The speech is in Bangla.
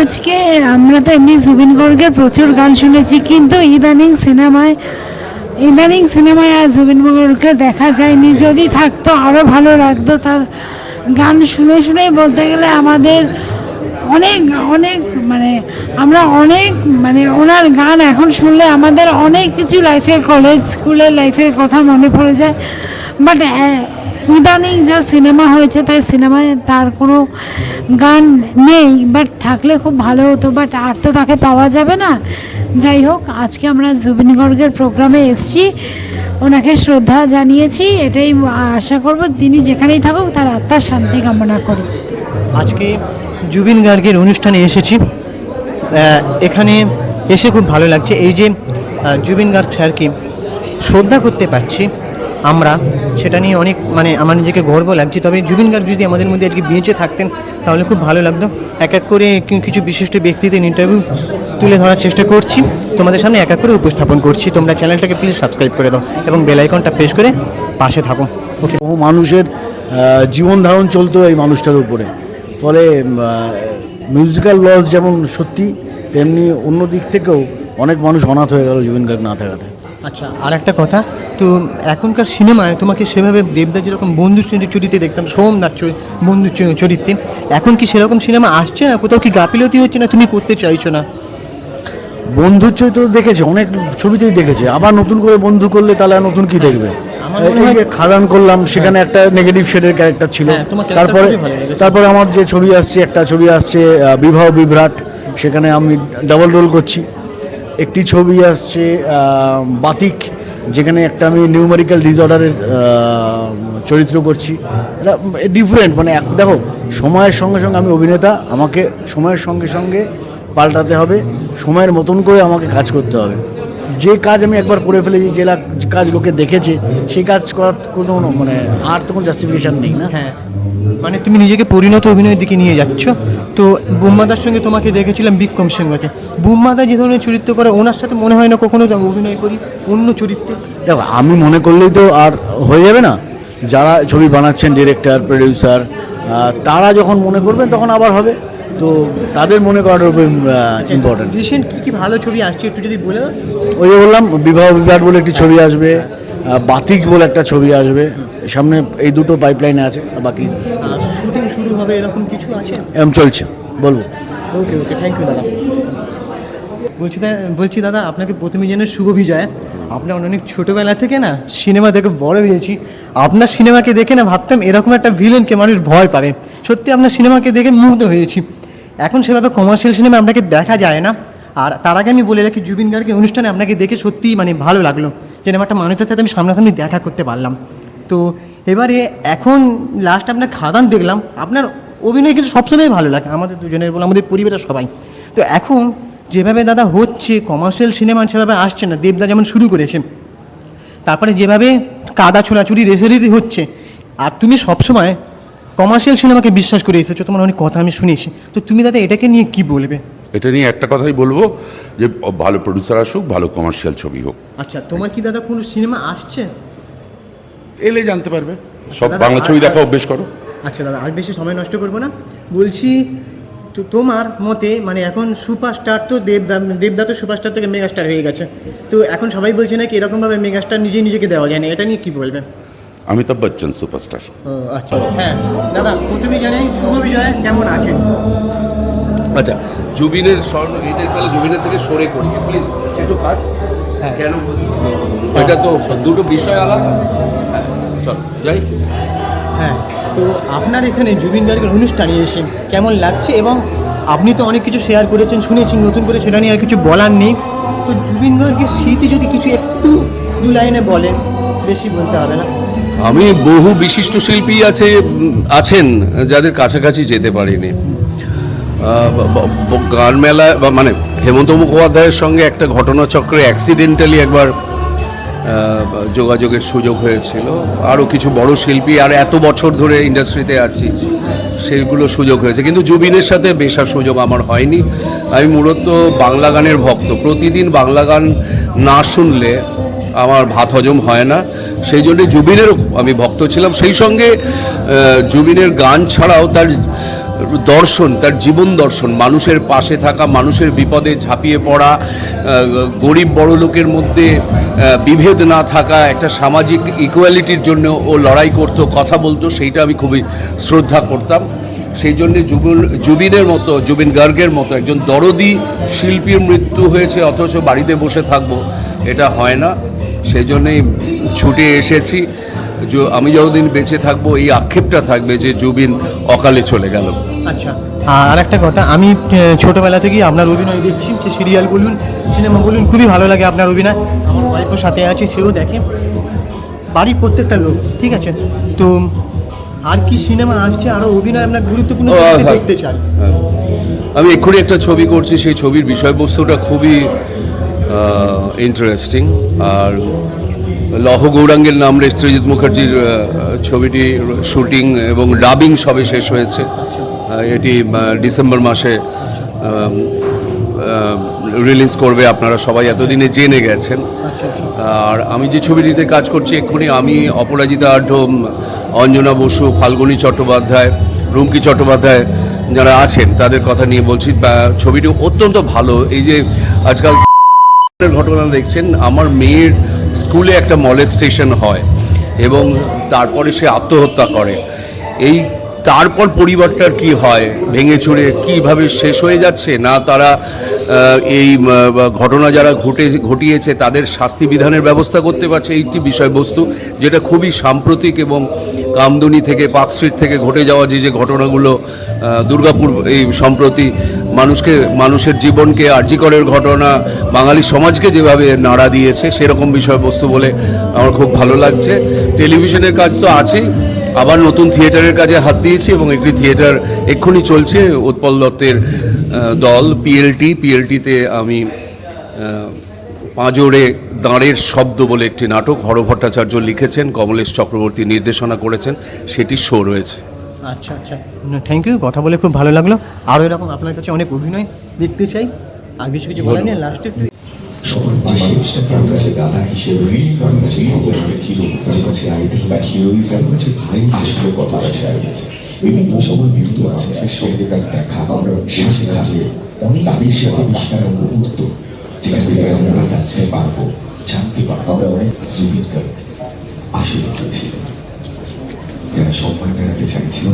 আজকে আমরা তো এমনি জুবিন গর্গের প্রচুর গান শুনেছি, কিন্তু ইদানিং সিনেমায় আর জুবিন গর্গকে দেখা যায়নি। যদি থাকতো আরও ভালো লাগতো। তার গান শুনে শুনেই বলতে গেলে আমাদের অনেক অনেক মানে আমরা অনেক মানে ওনার গান এখন শুনলে আমাদের অনেক কিছু লাইফে, কলেজ স্কুলের লাইফের কথা মনে পড়ে যায়। বাট ইদানিং যা সিনেমা হয়েছে তাই সিনেমায় তার কোনো গান নেই, বাট থাকলে খুব ভালো হতো। বাট আর তো তাকে পাওয়া যাবে না। যাই হোক, আজকে আমরা জুবিন গর্গের প্রোগ্রামে এসেছি, ওনাকে শ্রদ্ধা জানিয়েছি। এটাই আশা করব তিনি যেখানেই থাকুক তার আত্মার শান্তি কামনা করি। আজকে জুবিন গার্গের অনুষ্ঠানে এসেছি, এখানে এসে খুব ভালো লাগছে। এই যে জুবিন গার্গ স্যারকে শ্রদ্ধা করতে পারছি আমরা, সেটা নিয়ে অনেক মানে আমার নিজেকে গর্ব লাগছে। তবে জুবিন গার্গ যদি আমাদের মধ্যে আজকে বেঁচে থাকতেন তাহলে খুব ভালো লাগতো। এক এক করে কিছু বিশিষ্ট ব্যক্তিদের ইন্টারভিউ তুলে ধরার চেষ্টা করছি, তোমাদের সামনে এক এক করে উপস্থাপন করছি। তোমরা চ্যানেলটাকে প্লিজ সাবস্ক্রাইব করে দাও এবং বেল আইকনটা প্রেস করে পাশে থাকো। ওকে। বহু মানুষের জীবন ধারণ চলতো এই মানুষটার উপরে, ফলে মিউজিক্যাল লস যেমন সত্যি, তেমনি অন্য দিক থেকেও অনেক মানুষ অনাথ হয়ে গেল জুবিন গার্গ না থাকাতে। আচ্ছা, আর একটা কথা, তো এখনকার সিনেমায় তোমাকে সেভাবে দেবদা যেরকম বন্ধু চরিত্রে দেখতাম, সোমনাথ বন্ধু চরিত্রে, এখন কি সেরকম সিনেমা আসছে না? কোথাও কি গাফিলতি হচ্ছে না, তুমি করতে চাইছো না? বন্ধুর চরিত্র দেখেছে, অনেক ছবিতেই দেখেছে, আবার নতুন করে বন্ধু করলে তাহলে আর নতুন কি দেখবে? এই যে খাদান করলাম, সেখানে একটা নেগেটিভ শেডের ক্যারেক্টার ছিল। তারপরে আমার যে ছবি আসছে, একটা ছবি আসছে বিবাহ বিভ্রাট, সেখানে আমি ডাবল রোল করছি। একটি ছবি আসছে বাতিক, যেখানে একটা আমি নিউমেরিক্যাল ডিসঅর্ডারের চরিত্র করছি। এটা ডিফারেন্ট, মানে দেখো, সময়ের সঙ্গে সঙ্গে আমি অভিনেতা, আমাকে সময়ের সঙ্গে সঙ্গে পাল্টাতে হবে, সময়ের মতন করে আমাকে কাজ করতে হবে। যে কাজ আমি একবার করে ফেলেছি, যে কাজ লোকে দেখেছে, সেই কাজ করার কোনো মানে আর তো কোনো জাস্টিফিকেশান নেই না। হ্যাঁ, মানে তুমি নিজেকে পরিণত অভিনয়ের দিকে নিয়ে যাচ্ছ। তো বুম্মাদার সঙ্গে তোমাকে দেখেছিলাম বিক্রম সিংহতে। বুম্মাদা যে ধরনের চরিত্র করে, ওনার সাথে মনে হয় না কখনো অভিনয় করি অন্য চরিত্রে? দেখো, আমি মনে করলেই তো আর হয়ে যাবে না। যারা ছবি বানাচ্ছেন, ডিরেক্টর, প্রডিউসার, তারা যখন মনে করবেন তখন আবার হবে। তো তাদের মনে করার উপর ইম্পর্টেন্ট। রিসেন্ট কী ভালো ছবি আসছে একটু যদি বলে দাও। ওই যে বললাম, বিবাহ বিভ্রাট বলে একটি ছবি আসবে, বাতিক বলে একটা ছবি আসবে, সামনে এই দুটো পাইপলাইনে আছে। বাকি শুটিং শুরু হবে এরকম কিছু আছে? এরকম চলছে, বলবো। ওকে ওকে, থ্যাংক ইউ দাদা। বলছি দাদা, আপনাকে প্রথমে জেনে শুভ বিজয়। আপনার অনেক ছোটোবেলা থেকে না সিনেমা দেখে বড় হয়েছি। আপনার সিনেমাকে দেখে না ভাবতাম এরকম একটা ভিলেনকে মানুষ ভয় পারে। সত্যি আপনার সিনেমাকে দেখে মুগ্ধ হয়েছি। এখন সেভাবে কমার্শিয়াল সিনেমা আপনাকে দেখা যায় না। আর তার আগে আমি বলে রাখি, জুবিন গার্গের অনুষ্ঠানে আপনাকে দেখে সত্যিই মানে ভালো লাগলো, যে একটা মানুষের সাথে আমি সামনাসামনি দেখা করতে পারলাম। তো এবারে এখন লাস্ট আপনার খাদান দেখলাম, আপনার অভিনয় কিন্তু সবসময় ভালো লাগে আমাদের দুজনের বলে, আমাদের পরিবারের সবাই। তো এখন যেভাবে দাদা হচ্ছে কমার্শিয়াল সিনেমা সেভাবে আসছে না, দেবদা যেমন শুরু করেছে, তারপরে যেভাবে কাদা ছোড়াছুড়ি রেসারেসি হচ্ছে, আর তুমি সবসময় কমার্শিয়াল সিনেমাকে বিশ্বাস করে এসেছো, তোমার অনেক কথা আমি শুনেছি। তো তুমি দাদা এটাকে নিয়ে কি বলবে? এটা নিয়ে একটা কথাই বলবো, যে ভালো প্রডিউসার আসুক, ভালো কমার্শিয়াল ছবি হোক। আচ্ছা, তোমার কি দাদা কোনো সিনেমা আসছে? এলে জানতে পারবে। সব বাংলা ছবি দেখা অভ্যেস করো। আচ্ছা দাদা, আর বেশি সময় নষ্ট করবো না। বলছি, তো তোমার মতে মানে এখন সুপারস্টার তো দেবদা তো সুপারস্টার থেকে মেগাস্টার হয়ে গেছে। তো এখন সবাই বলছে নাকি এরকমভাবে মেগাস্টার নিজেকে দেওয়া যায় না, এটা নিয়ে কী বলবেন? অমিতাভ বচ্চন সুপারস্টার। ও আচ্ছা, হ্যাঁ দাদা, প্রথমে জানাই শুভ বিজয়, কেমন আছেন? আচ্ছা, জুবিনের স্বর্ণ এটা তাহলে জুবিনের থেকে সরে করি প্লিজ একটু কাট। হ্যাঁ, কেন এটা তো দুটো বিষয় আলাদা। হ্যাঁ, চল যাই। হ্যাঁ, তো আপনার এখানে জুবিন গার্গের অনুষ্ঠানে এসে কেমন লাগছে? এবং আপনি তো অনেক কিছু শেয়ার করেছেন শুনেছি, নতুন করে সেটা নিয়ে আর কিছু বলার নেই। তো জুবিন গার্গের স্মৃতি যদি কিছু একটু দু লাইনে বলেন, বেশি বলতে হবে না। আমি বহু বিশিষ্ট শিল্পী আছেন যাদের কাছাকাছি যেতে পারিনি। গান মেলা বা মানে হেমন্ত মুখোপাধ্যায়ের সঙ্গে একটা ঘটনাচক্রে অ্যাক্সিডেন্টালি একবার যোগাযোগের সুযোগ হয়েছিল। আরও কিছু বড় শিল্পী, আর এত বছর ধরে ইন্ডাস্ট্রিতে আছি, সেগুলো সুযোগ হয়েছে, কিন্তু জুবিনের সাথে বেশার সুযোগ আমার হয়নি। আমি মূলত বাংলা গানের ভক্ত, প্রতিদিন বাংলা গান না শুনলে আমার ভাত হজম হয় না, সেই জন্যে জুবিনেরও আমি ভক্ত ছিলাম। সেই সঙ্গে জুবিনের গান ছাড়াও তার দর্শন, তার জীবন দর্শন, মানুষের পাশে থাকা, মানুষের বিপদে ঝাঁপিয়ে পড়া, গরিব বড় লোকের মধ্যে বিভেদ না থাকা, একটা সামাজিক ইকুয়ালিটির জন্য ও লড়াই করতো, কথা বলতো, সেইটা আমি খুবই শ্রদ্ধা করতাম। সেই জন্যে জুবিনের মতো, জুবিন গার্গের মতো একজন দরদি শিল্পীর মৃত্যু হয়েছে অথচ বাড়িতে বসে থাকবো, এটা হয় না। সেই জন্যেই ছুটে এসেছি। আমি যতদিন বেঁচে থাকবো এই আক্ষেপটা থাকবে যে জুবিন অকালে চলে গেল। আচ্ছা, আর একটা কথা, আমি ছোটোবেলা থেকেই আপনার অভিনয় দেখছি, যে সিরিয়াল বলুন, সিনেমা বলুন, খুবই ভালো লাগে আপনার অভিনয়। আমার ওয়াইফও সাথে আছে, সেও দেখে, বাড়ির প্রত্যেকটা লোক, ঠিক আছে। তো আর কি সিনেমা আসছে, আরও অভিনয় আপনার গুরুত্বপূর্ণ দেখতে চাই। আমি এক্ষুনি একটা ছবি করছি, সেই ছবির বিষয়বস্তুটা খুবই ইন্টারেস্টিং। আর লৌহ গৌরাঙ্গের নাম রে সৃজিত মুখার্জির ছবিটি শুটিং এবং ডাবিং সবে শেষ হয়েছে। এটি ডিসেম্বর মাসে রিলিজ করবে, আপনারা সবাই এতদিনে জেনে গেছেন। আর আমি যে ছবিটিতে কাজ করছি এক্ষুনি, আমি অপরাজিতা আঢ্য, অঞ্জনা বসু, ফাল্গুনী চট্টোপাধ্যায়, রুমকি চট্টোপাধ্যায় যারা আছেন তাদের কথা নিয়ে বলছি। ছবিটি অত্যন্ত ভালো। এই যে আজকাল ঘটনা দেখছেন, আমার মেয়ের স্কুলে একটা মলেস্টেশন হয় এবং তারপরে সে আত্মহত্যা করে। এই তারপর পরিবারটার কি হয়, ভেঙে চুরে কীভাবে শেষ হয়ে যাচ্ছে, না তারা এই ঘটনা যারা ঘটিয়েছে তাদের শাস্তি বিধানের ব্যবস্থা করতে পারছে। এইটি বিষয়বস্তু যেটা খুবই সাম্প্রতিক এবং কামদুনি থেকে, পার্ক স্ট্রিট থেকে ঘটে যাওয়া যে ঘটনাগুলো, দুর্গাপুর এই সম্প্রতি মানুষের জীবনকে, আরজিকরের ঘটনা বাঙালি সমাজকে যেভাবে নাড়া দিয়েছে, সেরকম বিষয়বস্তু বলে আমার খুব ভালো লাগছে। টেলিভিশনের কাজ তো আছেই, আবার নতুন থিয়েটারের কাজে হাত দিয়েছি এবং একটি থিয়েটার এক্ষুনি চলছে, উৎপল দত্তের দল, পিএলটিতে আমি পাঁজরে দাঁড়ের শব্দ বলে একটি নাটক, হর ভট্টাচার্য লিখেছেন, কমলেশ চক্রবর্তী নির্দেশনা করেছেন, সেটি শো রয়েছে। আচ্ছা আচ্ছা, থ্যাংক ইউ, কথা বলে খুব ভালো লাগলো। আরও এরকম আপনার কাছে অনেক অভিনয় দেখতে চাই। আর বেশি কিছু বলা নেই, লাস্টে সবার মানুষটা কারো কাছে দাদা হিসেবে, কারো কাছে হিরো, কারো কাছে আইডল বা হিরোইজ, কারো কাছে ভাই আসলে কথা আছে। বিভিন্ন সময় বিরুদ্ধ আছে, সঙ্গে তার দেখা আমরা শেষে খাবে অনেক আদেশে আবিষ্কার মুহূর্ত, যেখানে আমরা কাছে পারবো জানতে পারবো আমরা অনেক জুবিন গার্গ আসলে কি ছিল, যারা সম্মান দেখাতে চাইছিল।